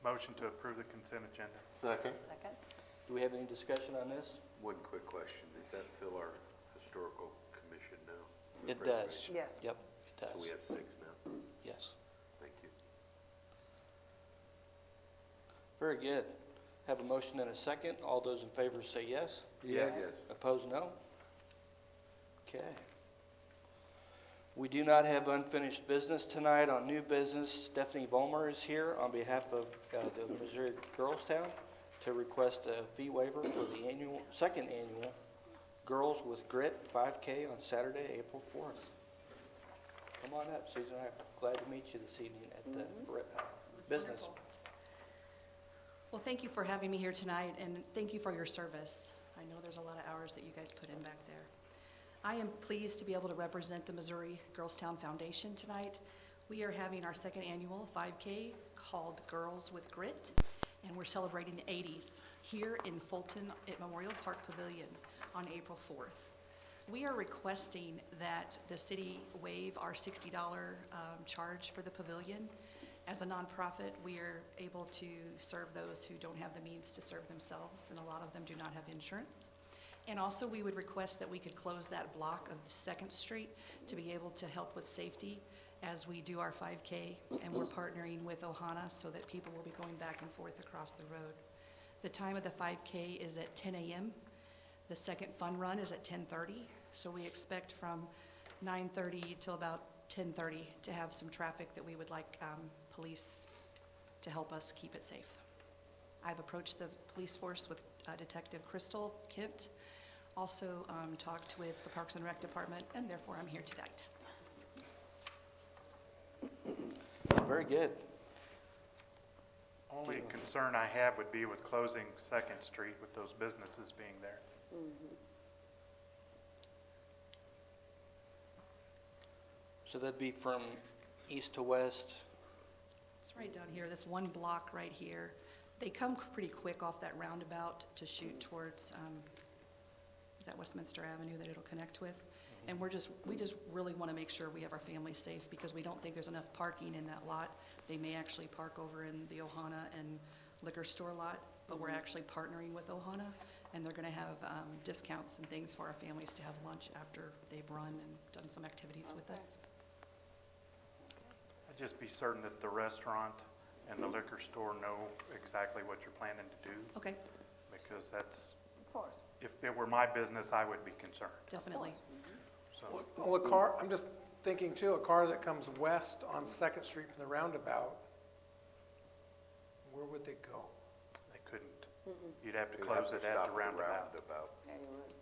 Motion to approve the consent agenda. Second. Second. Do we have any discussion on this? One quick question, does that fill our historical commission now? It does. Preservation? Yes. Yep, it does. So we have 6 now? Yes. Thank you. Very good. Have a motion and a second. All those in favor say yes. Yes. Opposed, no? Okay. We do not have unfinished business tonight. On new business, Stephanie Vollmer is here on behalf of the Missouri Girlstown to request a fee waiver for the second annual Girls with Grit 5K on Saturday, April 4th. Come on up, Susan. I'm glad to meet you this evening at the business. Wonderful. Well, thank you for having me here tonight, and thank you for your service. I know there's a lot of hours that you guys put in back there. I am pleased to be able to represent the Missouri Girlstown Foundation tonight. We are having our second annual 5K called Girls with Grit, and we're celebrating the 80s here in Fulton at Memorial Park Pavilion on April 4th. We are requesting that the city waive our $60 charge for the pavilion. As a nonprofit, we are able to serve those who don't have the means to serve themselves, and a lot of them do not have insurance. And also, we would request that we could close that block of 2nd Street to be able to help with safety as we do our 5K, and we're partnering with Ohana so that people will be going back and forth across the road. The time of the 5K is at 10 a.m. The second fun run is at 10:30, so we expect from 9:30 till about 10:30 to have some traffic that we would like police to help us keep it safe. I've approached the police force with Detective Crystal Kent, also talked with the Parks and Rec Department, and therefore I'm here tonight. Very good. Only concern I have would be with closing 2nd Street with those businesses being there. So that'd be from east to west. It's right down here, this one block right here. They come pretty quick off that roundabout to shoot towards, is that Westminster Avenue that it'll connect with? And we just really want to make sure we have our families safe because we don't think there's enough parking in that lot. They may actually park over in the Ohana and liquor store lot, but we're actually partnering with Ohana, and they're going to have discounts and things for our families to have lunch after they've run and done some activities with us. I'd just be certain that the restaurant and the liquor store know exactly what you're planning to do, Okay, because that's, Of course. if it were my business, I would be concerned. definitely. So, Well, a car, I'm just thinking too, a car that comes west on 2nd Street from the roundabout, where would they go? they couldn't. You'd have to We'd close have to it at stop the roundabout. Yeah, you would.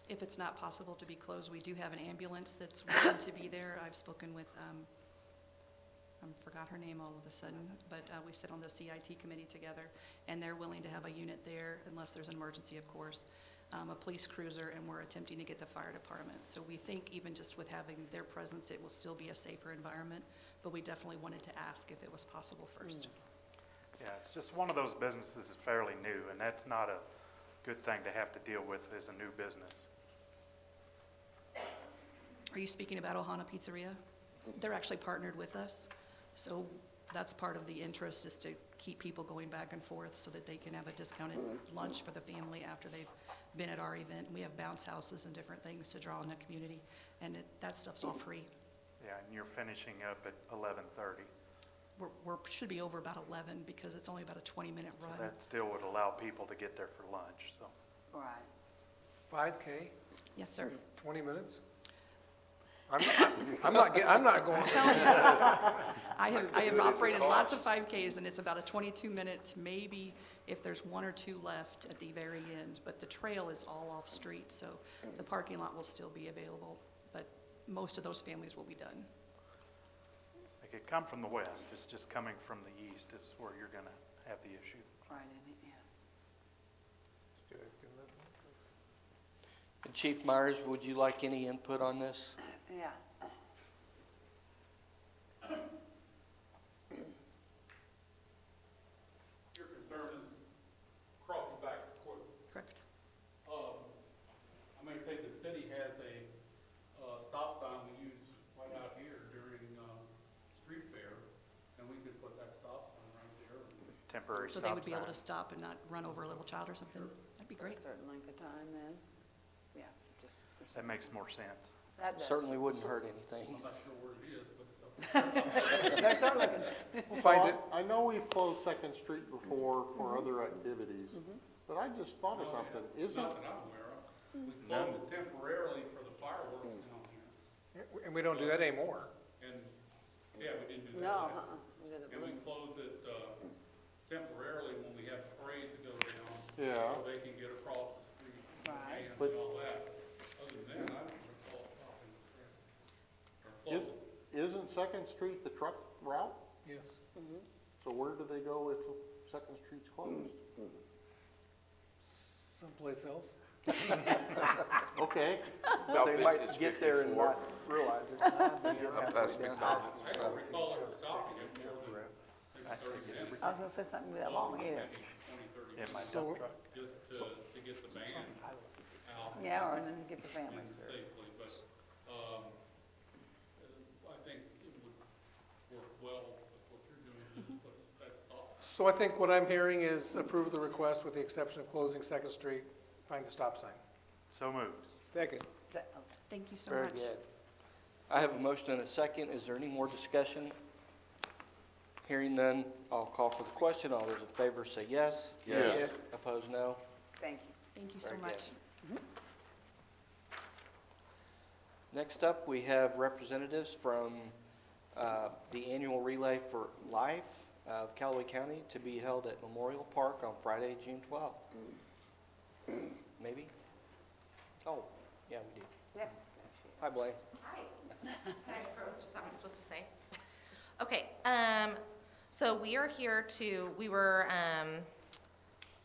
If it's not possible to be closed, we do have an ambulance that's willing to be there. I've spoken with, I forgot her name all of a sudden, but we sit on the CIT committee together, and they're willing to have a unit there unless there's an emergency, of course, a police cruiser, and we're attempting to get the fire department. So we think even just with having their presence, it will still be a safer environment, but we definitely wanted to ask if it was possible first. Yeah, it's just one of those businesses that's fairly new, and that's not a good thing to have to deal with as a new business. Are you speaking about Ohana Pizzeria? They're actually partnered with us, so that's part of the interest, is to keep people going back and forth so that they can have a discounted lunch for the family after they've been at our event. We have bounce houses and different things to draw in the community, and that stuff's all free. Yeah, and you're finishing up at 11:30. We're should be over about 11 because it's only about a 20-minute So run. that still would allow people to get there for lunch, so. Right. 5K, Yes, sir. 20 minutes? I'm not going. I have operated lots of 5Ks, and it's about a 22 minutes, maybe if there's 1 or 2 left at the very end. But the trail is all off street, so the parking lot will still be available. But most of those families will be done. They could come from the west, it's just coming from the east is where you're gonna have the issue. Right, isn't it? Yeah. And Chief Myers, would you like any input on this? Yeah. Your concern is crossing back to Court. Correct. I may say the city has a stop sign we use right out here temporary So stop they would be able to sign. stop and not run over a little child or something? That'd be For a great. certain length of time then, yeah, just for That certain. makes more sense. That does. Certainly wouldn't hurt anything. I'm not sure where it is, but it's up. They're start looking. We'll find it. I know we've closed Second Street before for other activities, but I just thought of something. Isn't, Not that I'm aware of. We closed it temporarily for the fireworks down here. And we don't do that anymore. And, yeah, we didn't do that No, last year. we did it And we blue. close it temporarily when we have the parade to go down. Yeah. So they can get across the street and Right. bands But- and all that. Other than that, I don't recall stopping the street. Or is, closing. isn't Second Street the truck route? Yes. So where do they go if Second Street's closed? Someplace else. Okay, They might get there and not realize it. Up past McDonald's. I don't recall ever stopping it more than maybe 30 minutes, I was gonna say something that long either. 20, 30 In minutes, my So- dump truck. just to get the band out. Yeah, or then get the families And through. safely, but, I think it would work well with what you're doing, just put that stop. So I think what I'm hearing is approve the request with the exception of closing Second Street, find the stop sign. So moved. Second. Thank you so Very much. good. I have a motion and a second. Is there any more discussion? Hearing none, I'll call for the question. All those in favor say yes. Yes. Opposed, no. Thank you. Thank you so Very much. good. Next up, we have representatives from the annual Relay for Life of Callaway County to be held at Memorial Park on Friday, June 12th. Maybe? Oh, yeah, we do. Yeah. Hi, Blaine. Hi. Can I approach? Is that what I'm supposed to say? Okay, so we are here to, we were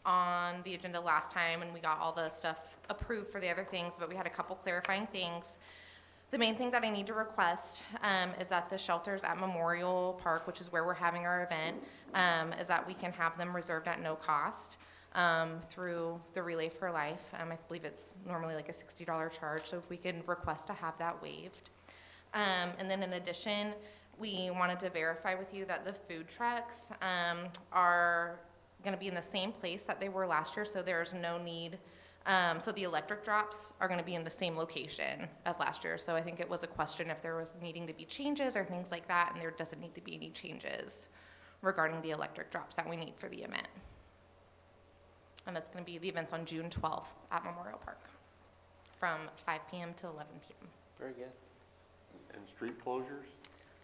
on the agenda last time and we got all the stuff approved for the other things, but we had a couple clarifying things. The main thing that I need to request is that the shelters at Memorial Park, which is where we're having our event, is that we can have them reserved at no cost through the Relay for Life. I believe it's normally like a $60 charge, so if we can request to have that waived. And then in addition, we wanted to verify with you that the food trucks are going to be in the same place that they were last year, so there's no need. So the electric drops are going to be in the same location as last year. So I think it was a question if there was needing to be changes or things like that, and there doesn't need to be any changes regarding the electric drops that we need for the event. And that's going to be, the event's on June 12th at Memorial Park from 5 p.m. to 11 p.m. very good. And street closures?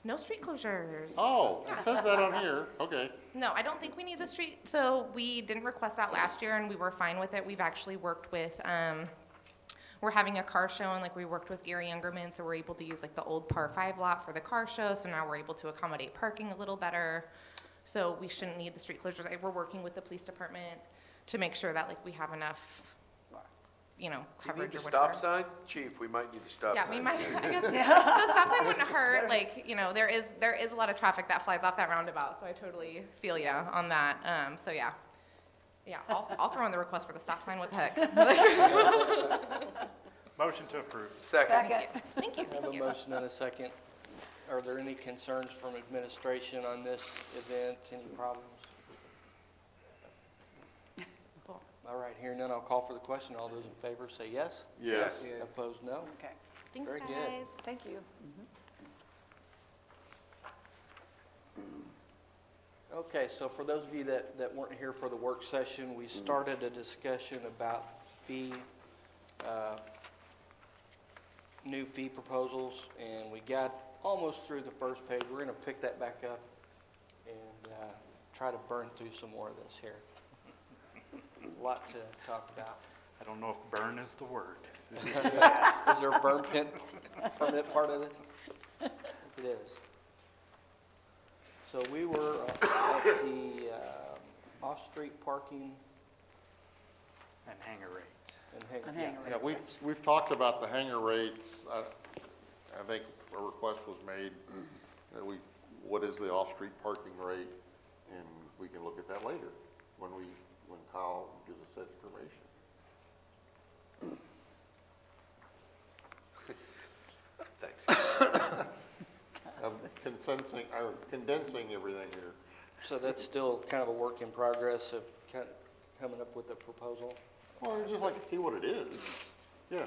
No street closures. Oh, it says that on here, okay. No, I don't think we need the street, so we didn't request that last year and we were fine with it. We've actually worked with, we're having a car show and like we worked with Gary Youngerman, so we're able to use like the old Par 5 lot for the car show, so now we're able to accommodate parking a little better. So we shouldn't need the street closures. We're working with the police department to make sure that like we have enough, you know, You coverage need or the whatever. stop sign? Chief, we might need the stop sign. Yeah, we might, I guess, the stop sign wouldn't hurt, like, you know, there is a lot of traffic that flies off that roundabout, so I totally feel ya on that, so yeah. Yeah, I'll throw in the request for the stop sign, what the heck? Motion to approve. Second. Thank you, I have thank a you. motion and a second. Are there any concerns from administration on this event? Any problems? Cool. All right, hearing none, I'll call for the question. All those in favor say yes. Yes. Opposed, no. Okay, Thanks, Very good. guys. thank you. Okay, so for those of you that weren't here for the work session, we started a discussion about new fee proposals, and we got almost through the first page. We're gonna pick that back up and try to burn through some more of this here. A lot to talk about. I don't know if burn is the word. Is there a burn permit part of this? It is. So we were at the off-street parking And hangar rates. and And yeah. hangar Yeah, we've talked about the hangar rates. I think a request was made that what is the off-street parking rate? And we can look at that later when Kyle gives us that information. Thanks. I'm condensing everything here. So that's still kind of a work in progress of kind of coming up with a proposal? Well, I'd just like to see what it is. Yeah.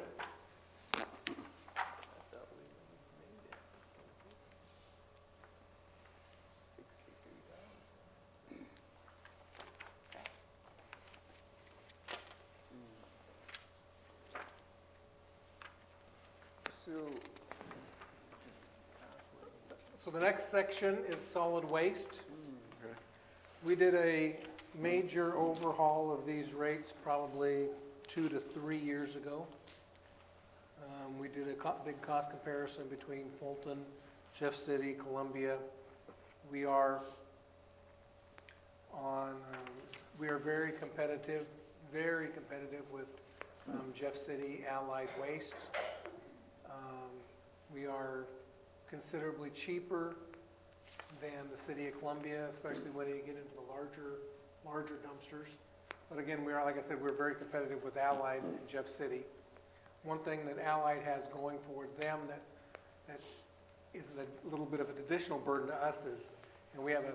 So the next section is solid waste. We did a major overhaul of these rates probably 2 to 3 years ago. We did a big cost comparison between Fulton, Jeff City, Columbia. We are very competitive with Jeff City Allied Waste. We are considerably cheaper than the city of Columbia, especially when you get into the larger dumpsters. But again, like I said, we're very competitive with Allied and Jeff City. One thing that Allied has going for them that is a little bit of an additional burden to us is, and we have a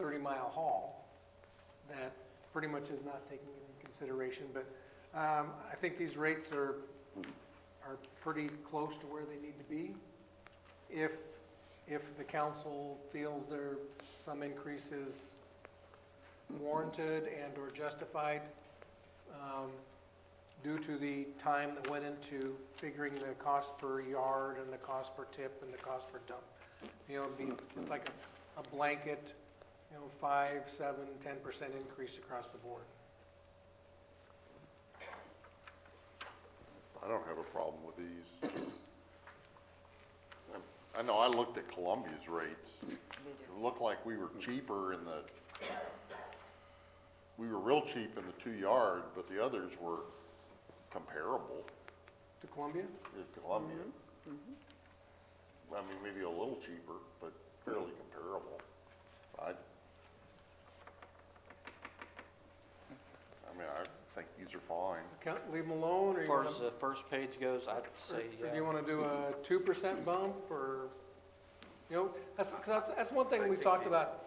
30-mile haul that pretty much is not taken into consideration. But I think these rates are pretty close to where they need to be. If the council feels there some increases warranted and or justified due to the time that went into figuring the cost per yard and the cost per tip and the cost per dump. It'd be just like a blanket, 5, 7, 10% increase across the board. I don't have a problem with these. I know I looked at Columbia's rates. It looked like we were cheaper we were real cheap in the 2 yard, but the others were comparable To Columbia? to Columbia. I mean, maybe a little cheaper, but fairly comparable. I think these are fine. Leave them alone, or As you far want as to? the first page goes, I'd say, Or do you want to do a 2% bump, or, that's one thing we've talked about,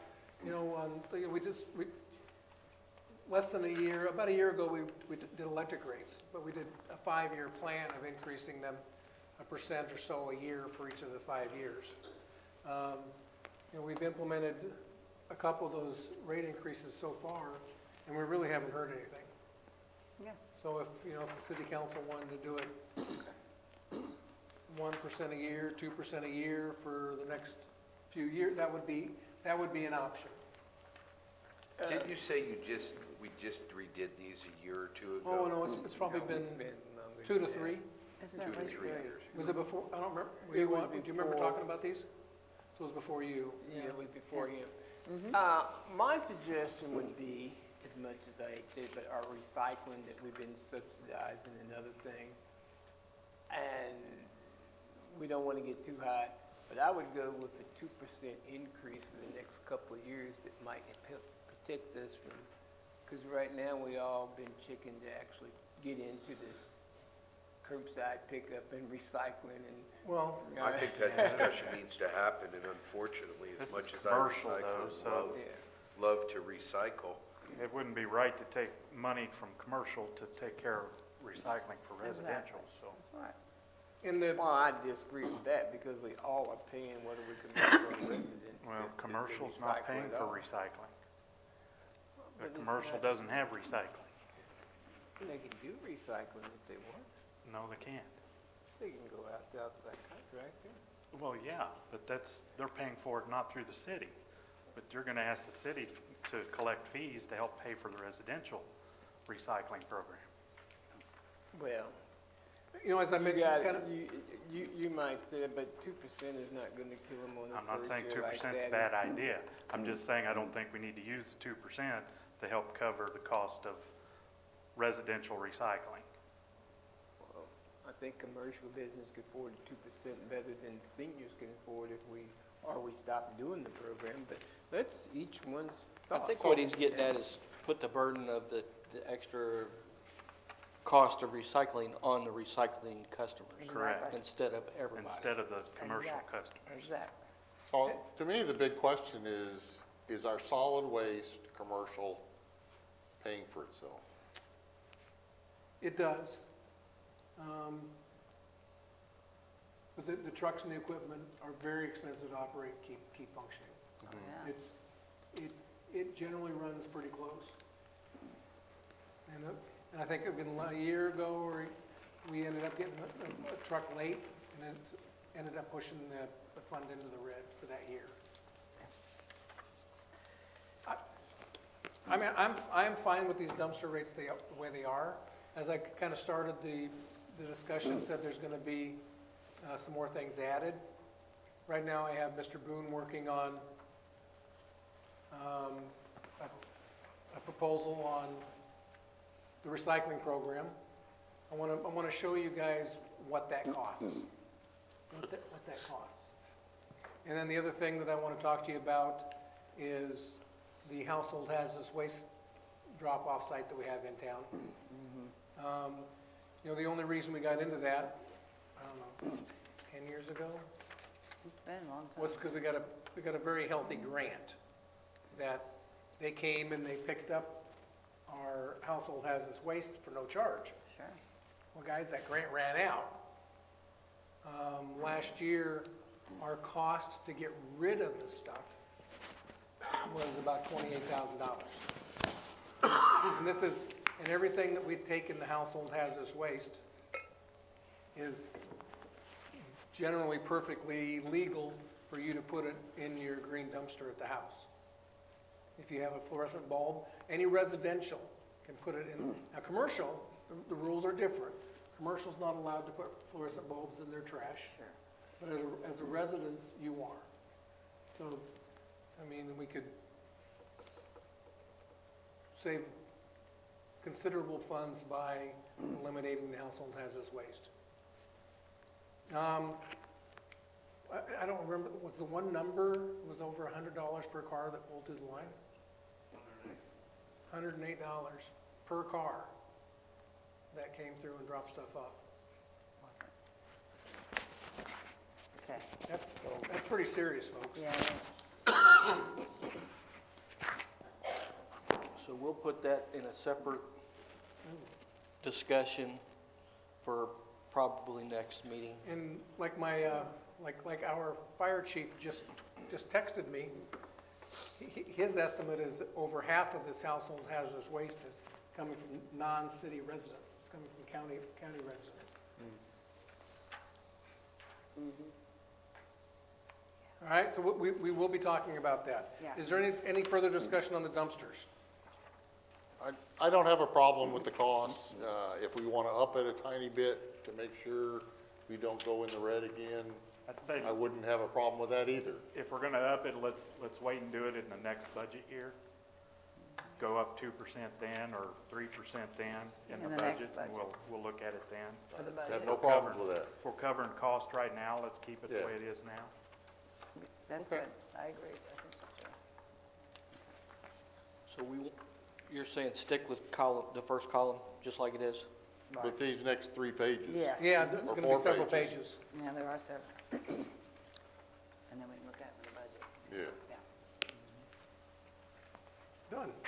about a year ago, we did electric rates, but we did a 5-year plan of increasing them 1% or so a year for each of the 5 years. We've implemented a couple of those rate increases so far, and we really haven't heard anything. Yeah. So if the city council wanted to do it 1% a year, 2% a year for the next few years, that would be an option. Didn't you say we just redid these a year or two ago? Oh, no, it's probably been 2 to 3. It's 2 been to at least 3 years. Was it before? I don't remember. Do you remember talking about these? So it was before you. Yeah, it was before him. My suggestion would be, as much as I hate to say it, but our recycling that we've been subsidizing and other things, and we don't want to get too high, but I would go with a 2% increase for the next couple of years that might help protect us from, because right now we all been chicken to actually get into the curbside pickup and recycling and. Well, I think that discussion needs to happen, and unfortunately, as This much is as I commercial, recycle though, and so- love to recycle, It wouldn't be right to take money from commercial to take care of recycling for residential, so. Right. Well, I disagree with that because we all are paying whether we can make for our residents. Well, to commercial's not recycle paying it for all. recycling. But The it's commercial not- doesn't have recycling. They can do recycling if they want. No, they can't. They can go out to outside contractor. Well, yeah, but they're paying for it not through the city. But you're gonna ask the city to collect fees to help pay for the residential recycling program. Well, as I you mentioned, got, kind of, you might say, but 2% is not gonna kill them on the I'm not first saying year 2% like is a that. bad idea. I'm just saying I don't think we need to use the 2% to help cover the cost of residential recycling. Well, I think commercial business could afford 2% better than seniors can afford if we stop doing the program, but that's each one's I thought. think what he's getting at is put the burden of the extra cost of recycling on the recycling customers. Correct. Instead of everybody. Instead of the commercial Exactly. customers. Exactly. So to me, the big question is, is our solid waste commercial paying for itself? It does. But the trucks and the equipment are very expensive to operate, keep functioning. Yeah. It generally runs pretty close. And I think a year ago, we ended up getting a truck late, and then ended up pushing the fund into the red for that year. I mean, I'm fine with these dumpster rates the way they are. As I kind of started the discussion, said there's gonna be some more things added. Right now, I have Mr. Boone working on a proposal on the recycling program. I wanna show you guys what that costs. What that costs. And then the other thing that I wanna talk to you about is the household hazardous waste drop-off site that we have in town. You know, the only reason we got into that, I don't know, 10 years ago, It's been a long time. was because we got a very healthy grant that they came and they picked up our household hazardous waste for no charge. Sure. Well, guys, that grant ran out. Last year, our cost to get rid of the stuff was about $28,000. And everything that we take in the household hazardous waste is generally perfectly legal for you to put it in your green dumpster at the house. If you have a fluorescent bulb, any residential can put it in. Now, commercial, the rules are different. Commercial's not allowed to put fluorescent bulbs in their trash. Sure. But as a residence, you are. So, I mean, we could save considerable funds by eliminating the household hazardous waste. I don't remember, was the one number, was over $100 per car that pulled through the line? $108 per car that came through and dropped stuff off. Okay. That's pretty serious, folks. Yeah, it is. So we'll put that in a separate discussion for probably next meeting. And like my, like our fire chief just texted me, his estimate is that over half of this household hazardous waste is coming from non-city residents. It's coming from county residents. All right, so we will be talking about that. Yeah. Is there any further discussion on the dumpsters? I don't have a problem with the costs. If we want to up it a tiny bit to make sure we don't go in the red again, I'd say I wouldn't have a problem with that either. if we're gonna up it, let's wait and do it in the next budget year. Go up 2% then, or 3% then in the In the next budget, and budget. we'll look at it then. For the I budget. have no problems with that. If we're covering cost right now, let's keep it the Yeah. way it is now. That's Okay. good. I agree. I think so, too. So you're saying stick with the first column, just like it is? With these next 3 pages. Yes. Yeah, there's Or gonna be 4 several pages. pages. Yeah, there are several. And then we can look at it in the budget. Yeah. Yeah. Done. I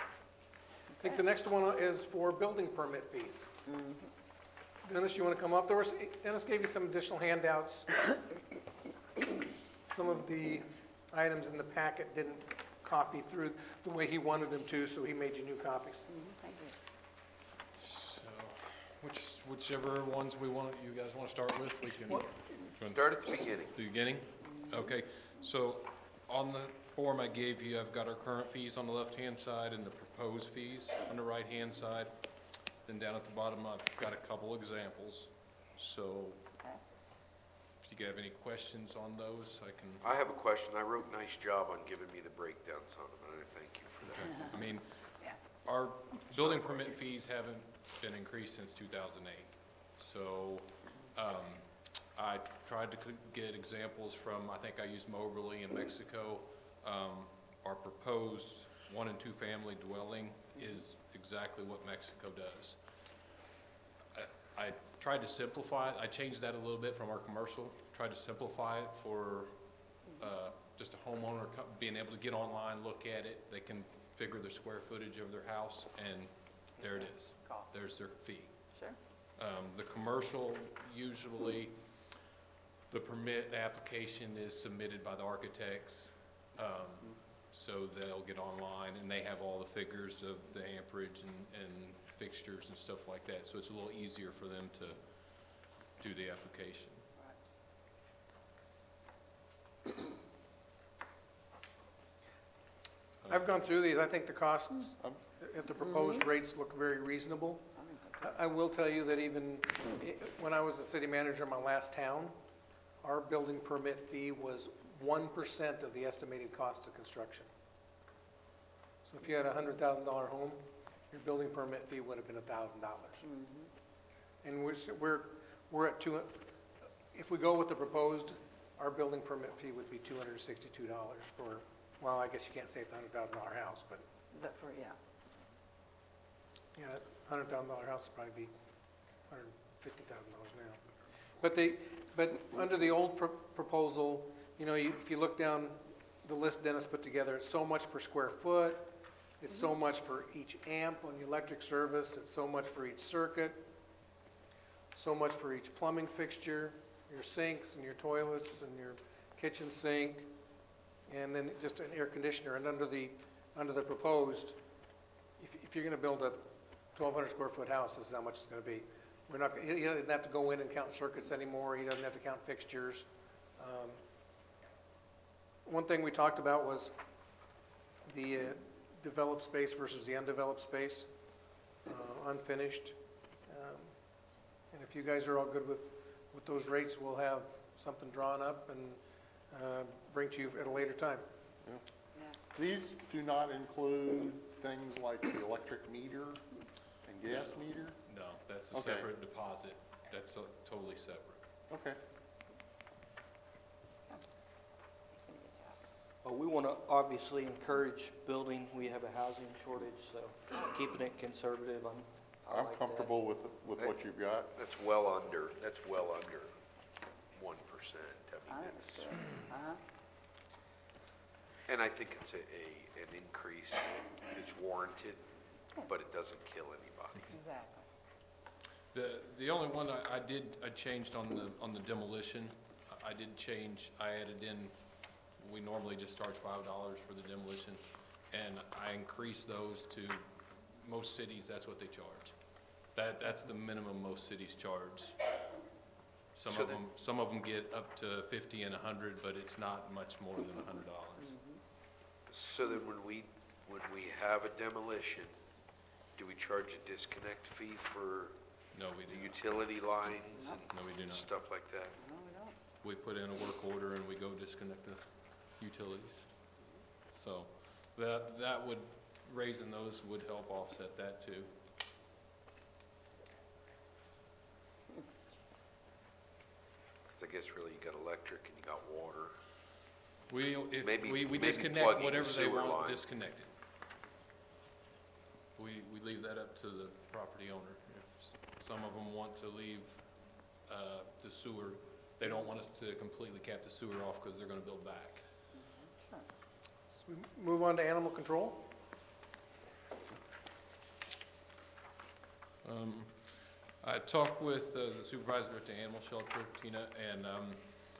think the next one is for building permit fees. Dennis, you want to come up? Dennis gave you some additional handouts. Some of the items in the packet didn't copy through the way he wanted them to, so he made you new copies. Thank you. So, whichever ones you guys want to start with, we can. Start at the beginning. The beginning? Okay, so on the form I gave you, I've got our current fees on the left-hand side and the proposed fees on the right-hand side. Then down at the bottom, I've got a couple examples. So Okay. if you have any questions on those, I can, I have a question. I wrote nice job on giving me the breakdowns on them, and I thank you for that. I mean, Yeah. our building permit fees haven't been increased since 2008. So I tried to get examples from, I think I used Moberly in Mexico. Our proposed 1 and 2 family dwelling is exactly what Mexico does. I tried to simplify it. I changed that a little bit from our commercial, tried to simplify it for just a homeowner being able to get online, look at it, they can figure the square footage of their house, and there it is. Cost. There's their fee. Sure. The commercial, usually, the permit application is submitted by the architects, so they'll get online, and they have all the figures of the amperage and fixtures and stuff like that, so it's a little easier for them to do the application. I've gone through these, I think the costs at the proposed rates look very reasonable. I will tell you that even when I was the city manager in my last town, our building permit fee was 1% of the estimated cost of construction. So if you had a $100,000 home, your building permit fee would have been $1,000. And we're at if we go with the proposed, our building permit fee would be $262 for, well, I guess you can't say it's a $100,000 house, but But for, yeah. yeah, $100,000 house would probably be $150,000 now. But under the old proposal, you know, if you look down the list Dennis put together, it's so much per square foot, it's so much for each amp on the electric service, it's so much for each circuit, so much for each plumbing fixture, your sinks and your toilets and your kitchen sink, and then just an air conditioner. And under the proposed, if you're gonna build a 1,200 square foot house, this is how much it's gonna be. He doesn't have to go in and count circuits anymore, he doesn't have to count fixtures. One thing we talked about was the developed space versus the undeveloped space, unfinished. And if you guys are all good with those rates, we'll have something drawn up and bring to you at a later time. These do not include things like the electric meter and gas meter? No, that's a Okay. separate deposit. That's totally separate. Okay. Well, we want to obviously encourage building. We have a housing shortage, so keeping it conservative, I I'm like that. comfortable with what you've got. That's well under 1%. I think it's good. Uh-huh. And I think it's an increase that's warranted, but it doesn't kill anybody. Exactly. The only one I changed on the demolition, I added in, we normally just charge $5 for the demolition, and I increased those to, most cities, that's what they charge. That's the minimum most cities charge. Some of them get up to 50 and 100, but it's not much more than $100. So then when we have a demolition, do we charge a disconnect fee for No, we the do not. utility lines No, we do and not. stuff like that? No, we don't. We put in a work order and we go disconnect the utilities. So that would, raising those would help offset that too. Because I guess really you got electric and you got water. We Maybe disconnect plugging whatever the they sewer want line. disconnected. We leave that up to the property owner. If some of them want to leave the sewer, they don't want us to completely cap the sewer off because they're going to build back. Sure. So we move on to animal control. I talked with the supervisor at the animal shelter, Tina, and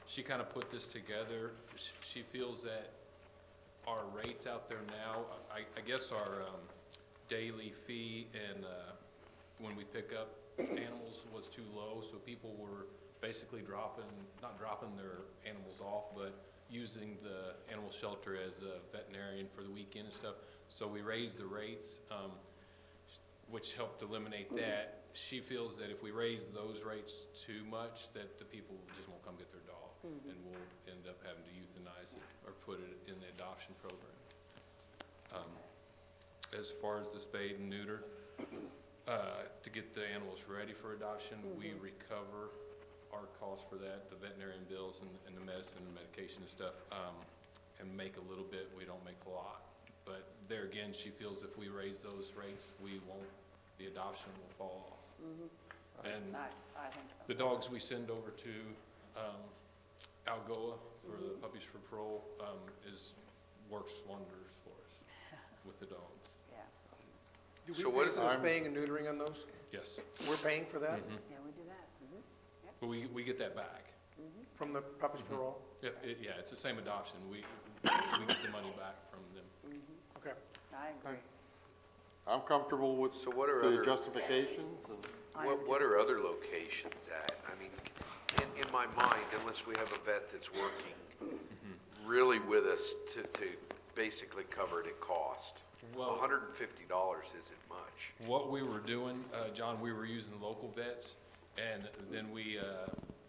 she kind of put this together. She feels that our rates out there now, I guess our daily fee and when we pick up animals was too low, so people were basically not dropping their animals off, but using the animal shelter as a veterinarian for the weekend and stuff. So we raised the rates, which helped eliminate that. She feels that if we raise those rates too much, that the people just won't come get their dog, and we'll end up having to euthanize it or put it in the adoption program. As far as the spade and neuter, to get the animals ready for adoption, we recover our costs for that, the veterinarian bills and the medicine and medication and stuff, and make a little bit. We don't make a lot. But there again, she feels if we raise those rates, the adoption will fall off. And I think so. the dogs we send over to Algoa for the Puppies for Patrol, works wonders for us with the dogs. Yeah, Do So we what pay is for the I'm- spaying and neutering on those? Yes, We're paying for that yeah, we do that. but we get that back. from the Puppies for All? Yeah, it's the same adoption. We get the money back from them. Okay. I agree. I'm comfortable with So what are the other- justifications and. What are other locations at? I mean, in my mind, unless we have a vet that's working really with us to basically cover it at cost, Well- $150 isn't much. What we were doing, John, we were using local vets, and then we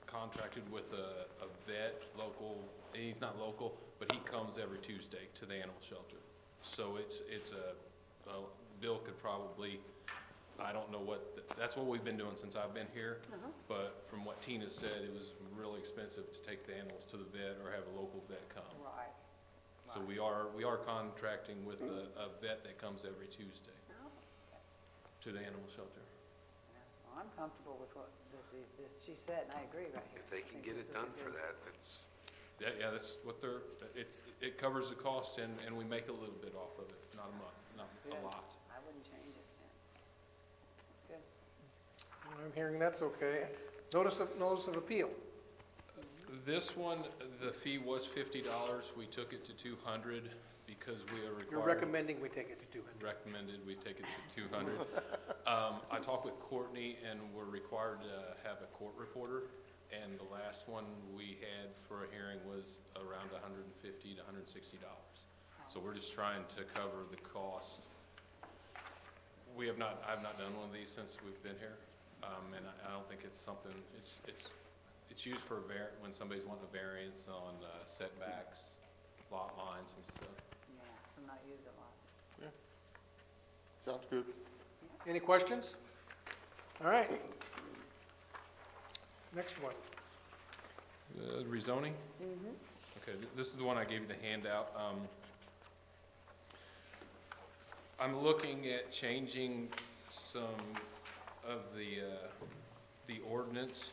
contracted with a vet, local, and he's not local, but he comes every Tuesday to the animal shelter. So it's Bill could probably, I don't know that's what we've been doing since I've been here. But from what Tina said, it was really expensive to take the animals to the vet or have a local vet come. Right. So we are contracting with a vet that comes every Tuesday Oh, to the animal shelter. yeah. Well, I'm comfortable with what she said, and I agree right here. If they can get it done for that, that's, Yeah, that's what it covers the costs and we make a little bit off of it, not a lot. I wouldn't change it, yeah. That's good. I'm hearing that's okay. Notice of appeal. This one, the fee was $50. We took it to $200 because we are You're required. recommending we take it to 200. Recommended we take it to $200. I talked with Courtney and we're required to have a court reporter. And the last one we had for a hearing was around $150 to $160. So we're just trying to cover the cost. I've not done one of these since we've been here. And I don't think it's something, it's used for when somebody's wanting a variance on setbacks, lot lines and stuff. Yeah, I'm not used a lot. Sounds good. Any questions? All right. Next one. Rezoning? Okay, this is the one I gave you the handout. I'm looking at changing some of the ordinance.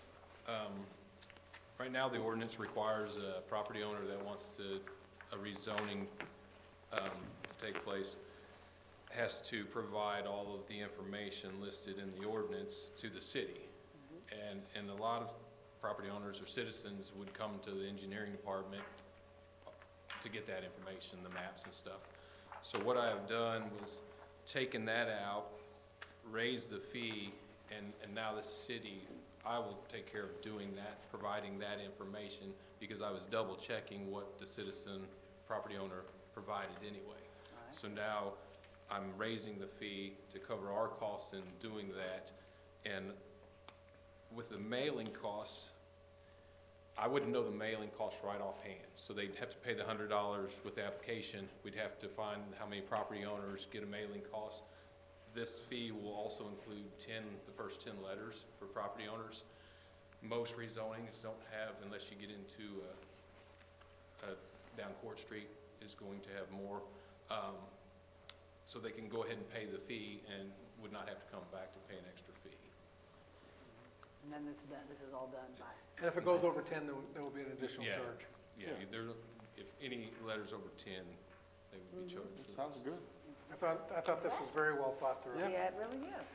Right now, the ordinance requires a property owner that wants a rezoning to take place has to provide all of the information listed in the ordinance to the city. And a lot of property owners or citizens would come to the engineering department to get that information, the maps and stuff. So what I have done was taken that out, raised the fee, and now the city, I will take care of doing that, providing that information, because I was double checking what the citizen property owner provided anyway. So now I'm raising the fee to cover our costs in doing that. And with the mailing costs, I wouldn't know the mailing costs right offhand. So they'd have to pay the $100 with the application. We'd have to find how many property owners get a mailing cost. This fee will also include the first 10 letters for property owners. Most rezonings don't have, unless you get into down Court Street, is going to have more. So they can go ahead and pay the fee and would not have to come back to pay an extra fee. And then this is all done by, And if it goes over 10, there will be an additional Yeah. charge. Yeah, if any letters over 10, they would be charged. for Sounds this. good. I thought this was very well thought through. yeah, it really is.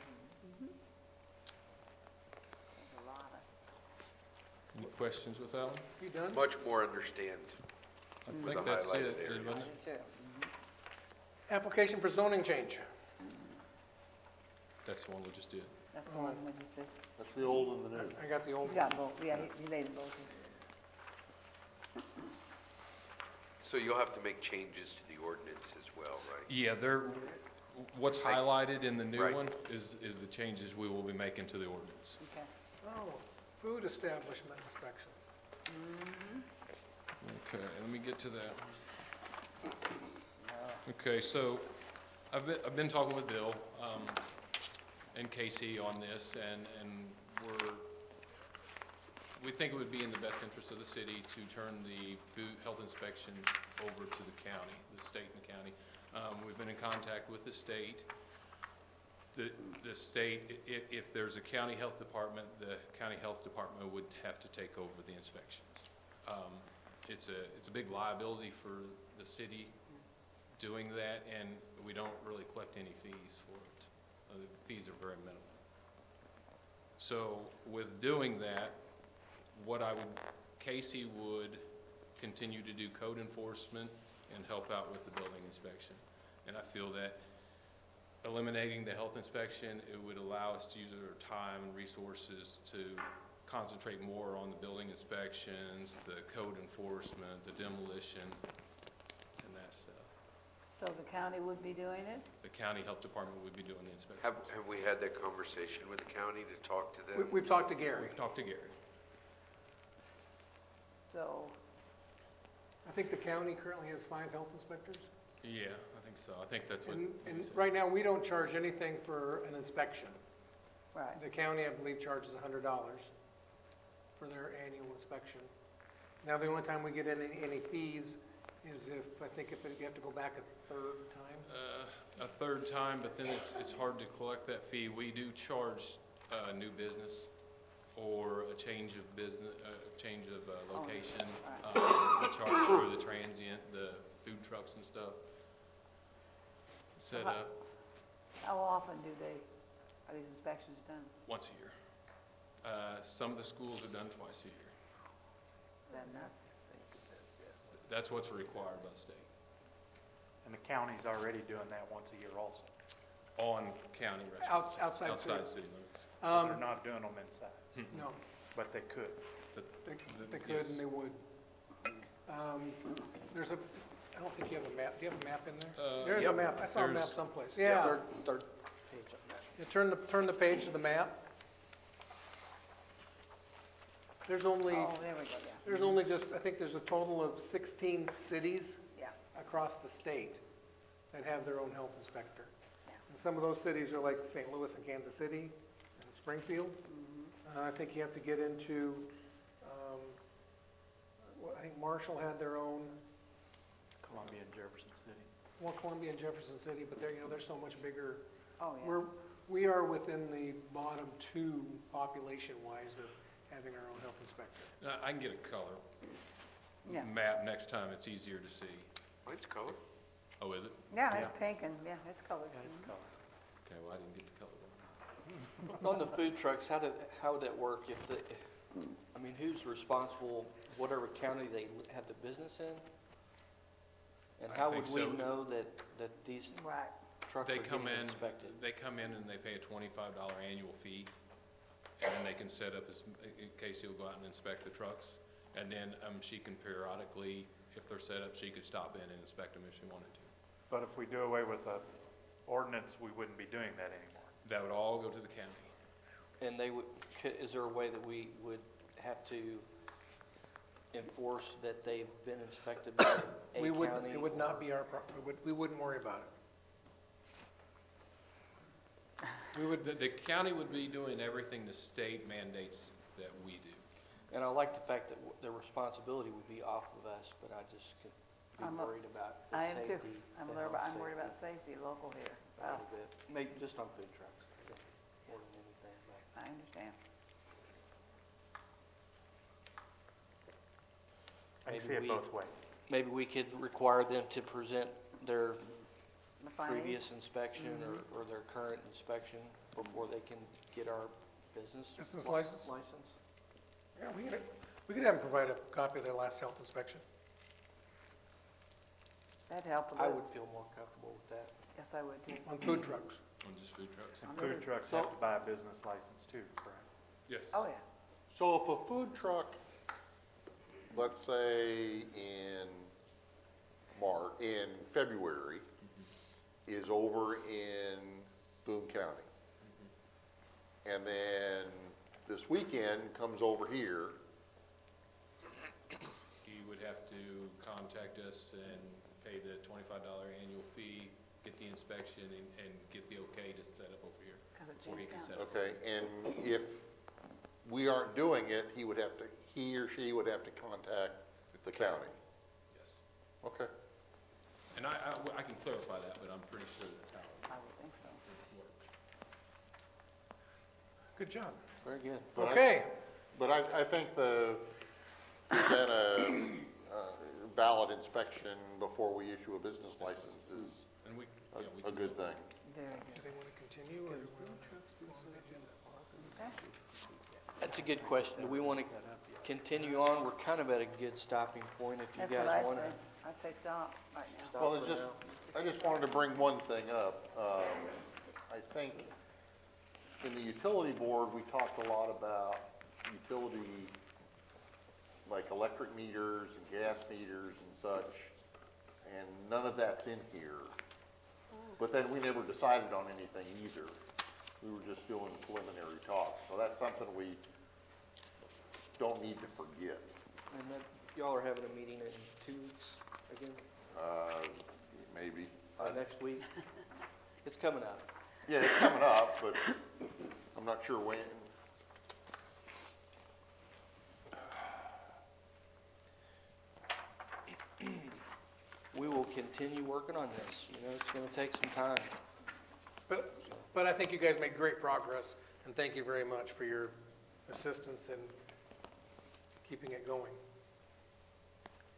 There's a lot of, Any questions with that one? You done? much more understand. I With think the that's highlighted it, area. isn't I it? do too. Application for zoning change. That's the one we just did. That's the one we just did. That's the old and the new. I got the old He's one. got both, yeah, he laid them both in. So you'll have to make changes to the ordinance as well, right? Yeah, what's highlighted in the new Right. one is the changes we will be making to the ordinance. Okay. Oh, food establishment inspections. Okay, let me get to that. Okay, so I've been talking with Bill and Casey on this, and we think it would be in the best interest of the city to turn the food health inspections over to the county, the state and the county. We've been in contact with the state. The state, if there's a county health department, the county health department would have to take over the inspections. it's a big liability for the city doing that, and we don't really collect any fees for it. The fees are very minimal. So with doing that, Casey would continue to do code enforcement and help out with the building inspection. And I feel that eliminating the health inspection, it would allow us to use our time and resources to concentrate more on the building inspections, the code enforcement, the demolition, and that stuff. So the county would be doing it? The county health department would be doing the inspections. Have we had that conversation with the county to talk to them? We've talked to Gary. We've talked to Gary. So, I think the county currently has 5 health inspectors. Yeah, I think so. I think that's what. And he said. right now, we don't charge anything for an inspection. right. The county, I believe, charges $100 for their annual inspection. Now, the only time we get any fees is if you have to go back a third time. A third time, but then it's hard to collect that fee. We do charge new business or a change of business, change of location. We charge for the transient, the food trucks and stuff. Set up How often are these inspections done? once a year. Some of the schools are done twice a year. Is that enough? That's what's required by the state And the county's already doing that once a year also. on county restaurants. Outside Outside city. city limits. They're not doing them inside, No, but they could. they could and they would. I don't think you have a map. Do you have a map in there? There's a Yep. map. I saw a map There's- someplace. Yeah. Third page on that. You turn the page to the map. There's only, Oh, there we go, yeah. there's only I think there's a total of 16 cities Yeah, across the state that have their own health inspector. Yeah. And some of those cities are like St. Louis and Kansas City and Springfield. I think you have to get into, I think Marshall had their own, Columbia and Jefferson City. well, Columbia and Jefferson City, but they're so much bigger. oh, yeah. We are within the bottom 2 population-wise of having our own health inspector. I can get a color Yeah. map next time. It's easier to see. Mine's color. Oh, is it? Yeah, it's Yeah. pink and, yeah, it's colored. Yeah, it's color. Okay, well, I didn't get the color one. On the food trucks, how would that work who's responsible, whatever county they have the business in? And I how think would we so. know that these Right. trucks are They come getting in, inspected? they come in and they pay a $25 annual fee, and then they can set up, Casey will go out and inspect the trucks, and then she can periodically, if they're set up, she could stop in and inspect them if she wanted to. But if we do away with the ordinance, we wouldn't be doing that anymore. That would all go to the county. And is there a way that we would have to enforce that they've been inspected by a It county? would not or- be our problem. We wouldn't worry about it. We would, The county would be doing everything the state mandates that we do. And I like the fact that the responsibility would be off of us, but I just could be I'm worried about the I am safety. too. I'm the worried health I'm worried about safety safety local here, a little us. bit. Maybe just on food trucks, more than anything, but. I understand. I can Maybe see it we- both ways. Maybe we could require them to present their The findings? previous inspection or their current inspection before they can get our business. Business license? License. yeah, we could have them provide a copy of their last health inspection. That'd help a I little. would feel more comfortable with that. Yes, I would too. On food trucks. On just food trucks. And food trucks have to buy a business license too, correct? Yes. Oh, yeah. So if a food truck, let's say in February, is over in Boone County, and then this weekend comes over here, You would have to contact us and pay the $25 annual fee, get the inspection, and get the okay to set up over here. 'Cause it before he changed can now. set up. okay? And if we aren't doing it, he or she would have to contact the county. Yes. Okay. And I can clarify that, but I'm pretty sure that's how it I would think so. works. Good job. Very good. But Okay. But I think is that a valid inspection before we issue a business license is And we, a, yeah, we a can good thing. Very Do good. they want to continue or do we want to? Okay. That's a good question. Do we want to continue on? We're kind of at a good stopping point if you That's what guys I'd want to. say. I'd say stop right now. Well, it's just, I just wanted to bring one thing up. I think in the utility board, we talked a lot about utility, like electric meters and gas meters and such, and none of that's in here. But then we never decided on anything either. We were just doing preliminary talks, so that's something we don't need to forget. And then y'all are having a meeting in 2 weeks again, Maybe. next week? It's coming up. Yeah, it's coming up, but I'm not sure when. We will continue working on this. You know, it's going to take some time. But I think you guys made great progress, and thank you very much for your assistance in keeping it going.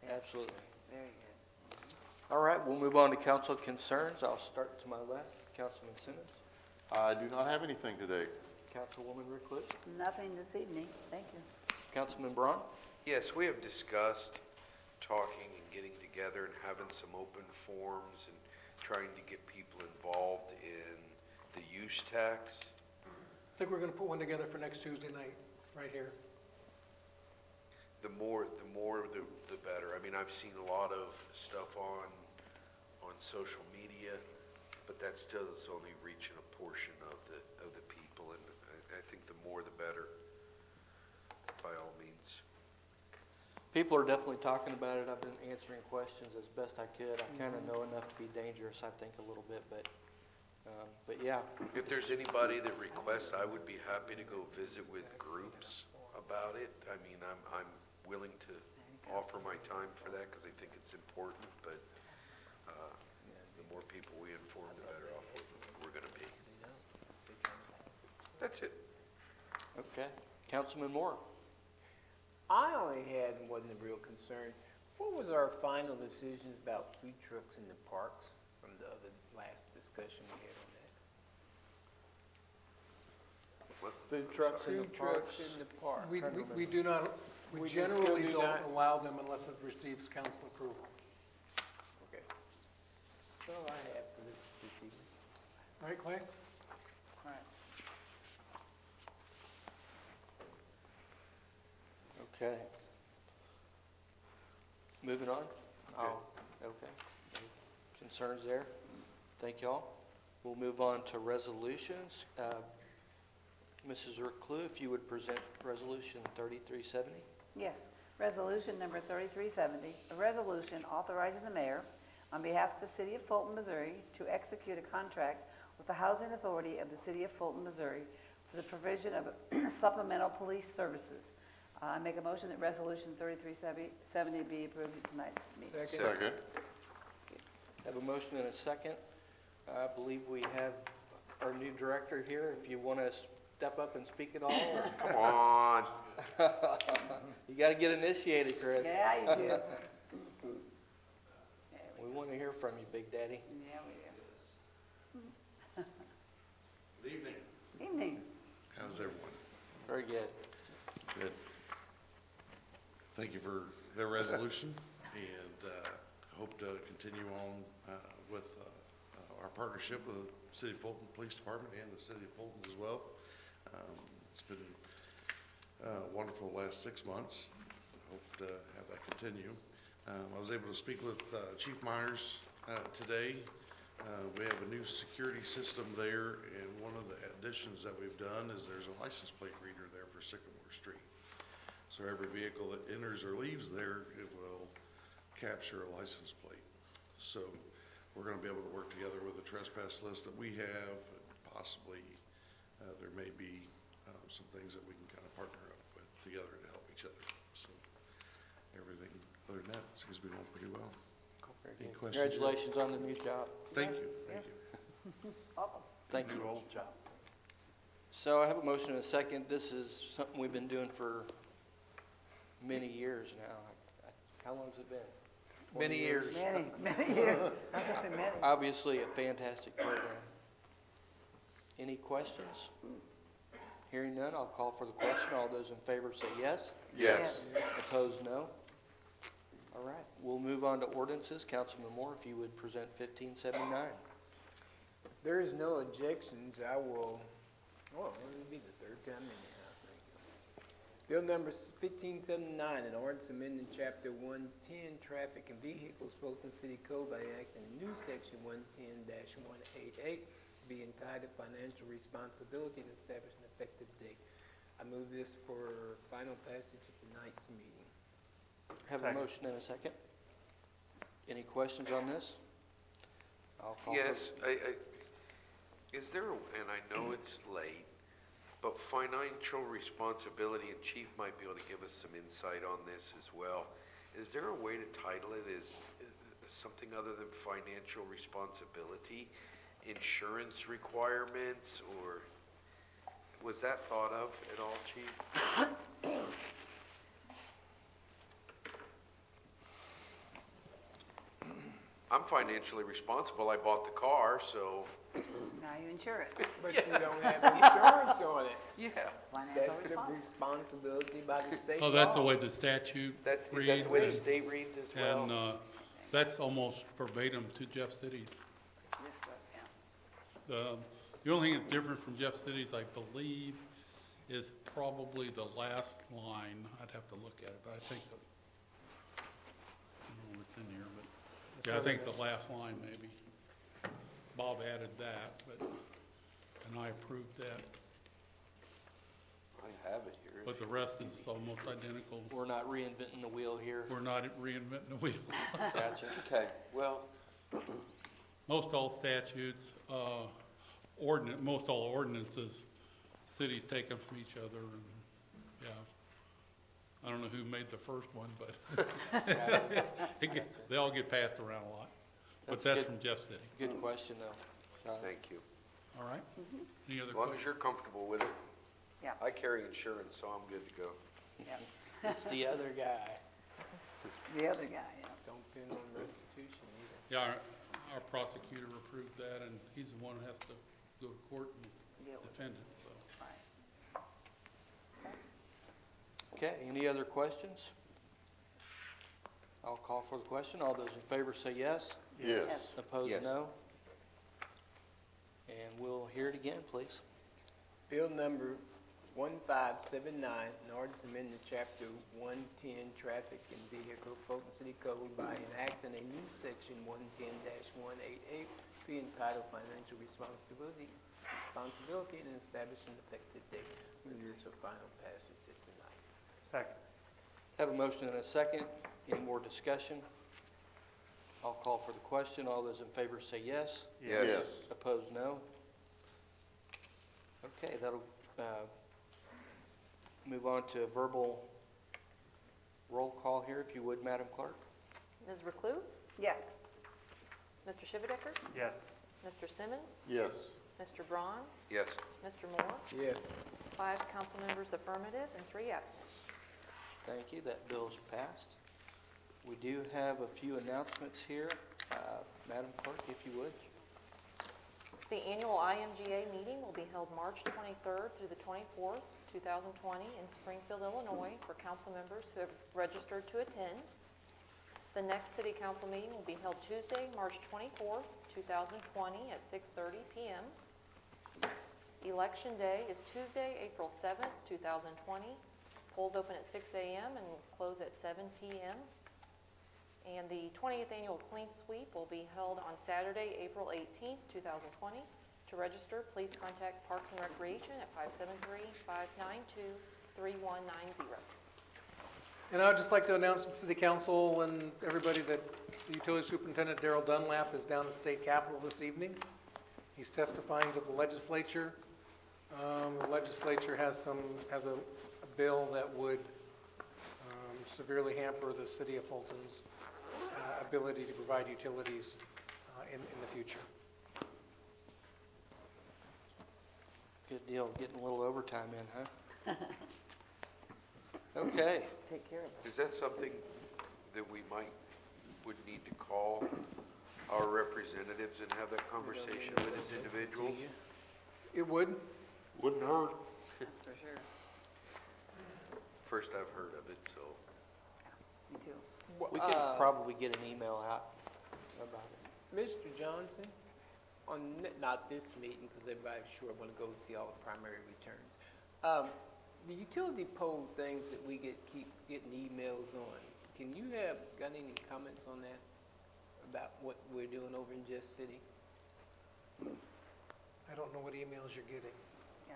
Absolutely. Very good. All right, we'll move on to council concerns. I'll start to my left. Councilman Simmons, I do not have anything today. Councilwoman Rickliff, Nothing this evening, thank you. Councilman Braun. Yes, we have discussed talking and getting together and having some open forums and trying to get people involved in the use tax. I think we're going to put one together for next Tuesday night, right here. The more, the better. I mean, I've seen a lot of stuff on social media, but that still is only reaching a portion of the people, and I think the more the better, by all means. People are definitely talking about it. I've been answering questions as best I could. I kind of know enough to be dangerous, I think, a little bit, but yeah. If there's anybody that requests, I would be happy to go visit with groups about it. I mean, I'm willing to offer my time for that because I think it's important, but the more people we inform, the better off we're going to be. That's it. Okay. Councilman Moore. I only had, wasn't a real concern. What was our final decision about food trucks in the parks from the other last discussion we had on that? What? Food trucks in the Food parks. trucks in the park. We do not, we We still generally do don't not- allow them unless it receives council approval. Okay. That's all I have for this evening. Right, Clay? Right. Okay. Moving on? Oh, okay. Any concerns there? Thank y'all. We'll move on to resolutions. Mrs. Reclue, if you would present Resolution 3370. Yes, resolution number 3370, a resolution authorizing the mayor on behalf of the city of Fulton, Missouri, to execute a contract with the Housing Authority of the city of Fulton, Missouri for the provision of supplemental police services. I make a motion that resolution 3370 be approved at tonight's meeting. Second. Have a motion and a second. I believe we have our new director here. If you want to step up and speak at all, or Come on. you got to get initiated, Chris. Yeah, you do. We want to hear from you, Big Daddy. Yeah, we do. Good evening. Evening. How's everyone? Very good. Good. Thank you for the resolution, and hope to continue on with our partnership with the City of Fulton Police Department and the City of Fulton as well. It's been wonderful the last 6 months. Hope to have that continue. I was able to speak with Chief Myers today. We have a new security system there, and one of the additions that we've done is there's a license plate reader there for Sycamore Street. So every vehicle that enters or leaves there, it will capture a license plate. So we're going to be able to work together with the trespass list that we have. Possibly there may be some things that we can kind of partner up with together to help each other. So everything other than that seems to be going pretty well. Any questions? Congratulations on the new job. Thank you. Thank you. Welcome. Thank you. So I have a motion and a second. This is something we've been doing for many years now. How long has it been? Many years. Many, many years. Not just a many. Obviously, a fantastic program. Any questions? Hearing none, I'll call for the question. All those in favor say yes. Yes. Opposed, no. All right, we'll move on to ordinances. Councilman Moore, if you would present 1579. If there is no objections, I will, oh, this will be the third time anyhow, thank you. Bill number 1579, an ordinance amending chapter 110, traffic and vehicles, Fulton City Code by enacting a new section 110-188, be entitled financial responsibility and establish an effective date. I move this for final passage at tonight's meeting. Have a Second. motion and a second. Any questions on this? I'll call for- Yes, is there, and I know it's late, but financial responsibility, and Chief might be able to give us some insight on this as well. Is there a way to title it as something other than financial responsibility, insurance requirements, or was that thought of at all, Chief? I'm financially responsible. I bought the car, so. Now you insure it. But you don't have insurance on it. Yeah. Financial That's the responsibility. responsibility by the state law. Oh, that's the way the statute Is that reads. the way the and- state reads as well? And that's almost verbatim to Jeff City's. Yes, sir, yeah. The only thing that's different from Jeff City's, I believe, is probably the last line. I'd have to look at it, but I think, I don't know what's in here, but, yeah, I think the last line maybe. Bob added that, and I approved that, I have it here. but the rest is almost identical. We're not reinventing the wheel here. We're not reinventing the wheel. Gotcha. Okay, well, Most all statutes, most all ordinances, cities take them from each other, and, yeah. I don't know who made the first one, but they all get passed around a lot. But That's that's good. from Jeff City. Good question, though. thank you. All right? Any other As long as questions? you're comfortable with it. Yeah. I carry insurance, so I'm good to go. Yeah. It's the other guy. The other guy, yeah. Don't depend on restitution either. Yeah, our prosecutor approved that, and he's the one who has to go to court and Deal with it. defend it, so. Right. Okay, any other questions? I'll call for the question. All those in favor say yes. Yes. Opposed, Yes. no. And we'll hear it again, please. Bill number 1579, an ordinance amending chapter 110, traffic and vehicle, Fulton City Code by enacting a new section 110-188, be entitled financial responsibility and establishing an effective date. Move this for final passage at tonight. Second. Have a motion and a second. Any more discussion? I'll call for the question. All those in favor say yes. Yes. Opposed, no. Okay, that'll move on to a verbal roll call here, if you would, Madam Clerk. Ms. Reclus? Yes. Mr. Shivadecker? Yes. Mr. Simmons? Yes. Mr. Braun? Yes. Mr. Moore? Yes. 5 council members affirmative and 3 absent. Thank you, that bill's passed. We do have a few announcements here. Madam Clerk, if you would. The annual IMGA meeting will be held March 23rd through the 24th, 2020 in Springfield, Illinois for council members who have registered to attend. The next city council meeting will be held Tuesday, March 24th, 2020 at 6:30 p.m. Election day is Tuesday, April 7th, 2020. Polls open at 6 a.m. and will close at 7 p.m. And the 20th annual Clean Sweep will be held on Saturday, April 18th, 2020. To register, please contact Parks and Recreation at 573-592-3190. And I'd just like to announce to the city council and everybody that the utility superintendent Darrell Dunlap is down at the state capitol this evening. He's testifying to the legislature. The legislature has a bill that would severely hamper the city of Fulton's ability to provide utilities in the future. Good deal, getting a little overtime in, huh? Okay. Take care of it. Is that something that we might would need to call our representatives and have that conversation with these individuals? It would. Wouldn't hurt. That's for sure. First I've heard of it, so. Me too. We could probably get an email out about it. Mr. Johnson, on, not this meeting, because everybody's sure want to go see all the primary returns. The utility pole things that we keep getting emails on, can you got any comments on that? About what we're doing over in Just City? I don't know what emails you're getting.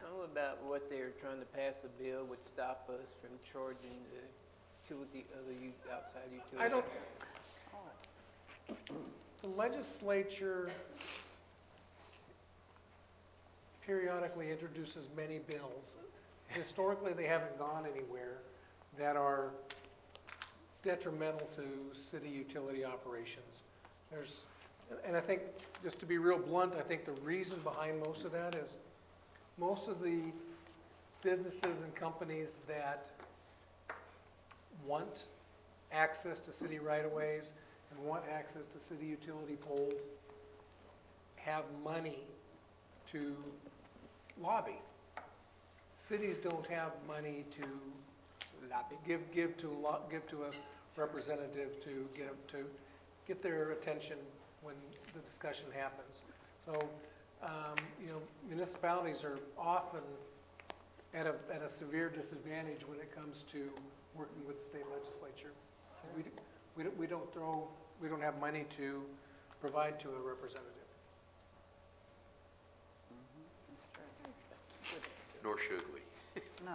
Know about what they're trying to pass a bill would stop us from charging the utility, outside utility. I don't, the legislature periodically introduces many bills. Historically, they haven't gone anywhere that are detrimental to city utility operations. And I think, just to be real blunt, I think the reason behind most of that is most of the businesses and companies that want access to city right-of-ways and want access to city utility poles have money to lobby. Cities don't have money to give to a representative to get their attention when the discussion happens. So, municipalities are often at a severe disadvantage when it comes to working with the state legislature. We don't have money to provide to a representative. Nor should we, No,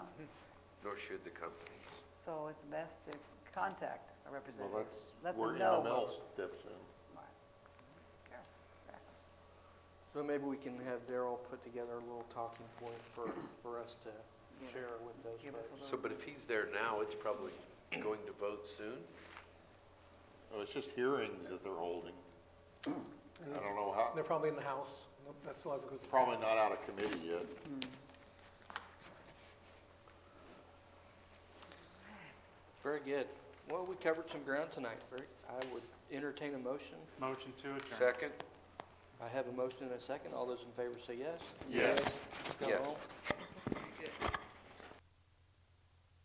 nor should the companies. so it's best to contact a Well, representative. that's Let where them know. MML steps in. So maybe we can have Daryl put together a little talking point for us to share with those folks. So, but if he's there now, it's probably going to vote soon? Well, it's just hearings that they're holding. I don't know how, They're probably in the House. Nope, that still hasn't gone to the probably Senate. not out of committee yet. Very good. Well, we covered some ground tonight, Rick. I would entertain a motion. Motion to adjourn. Second? I have a motion and a second. All those in favor say yes. Yes. Let's go Yes. home.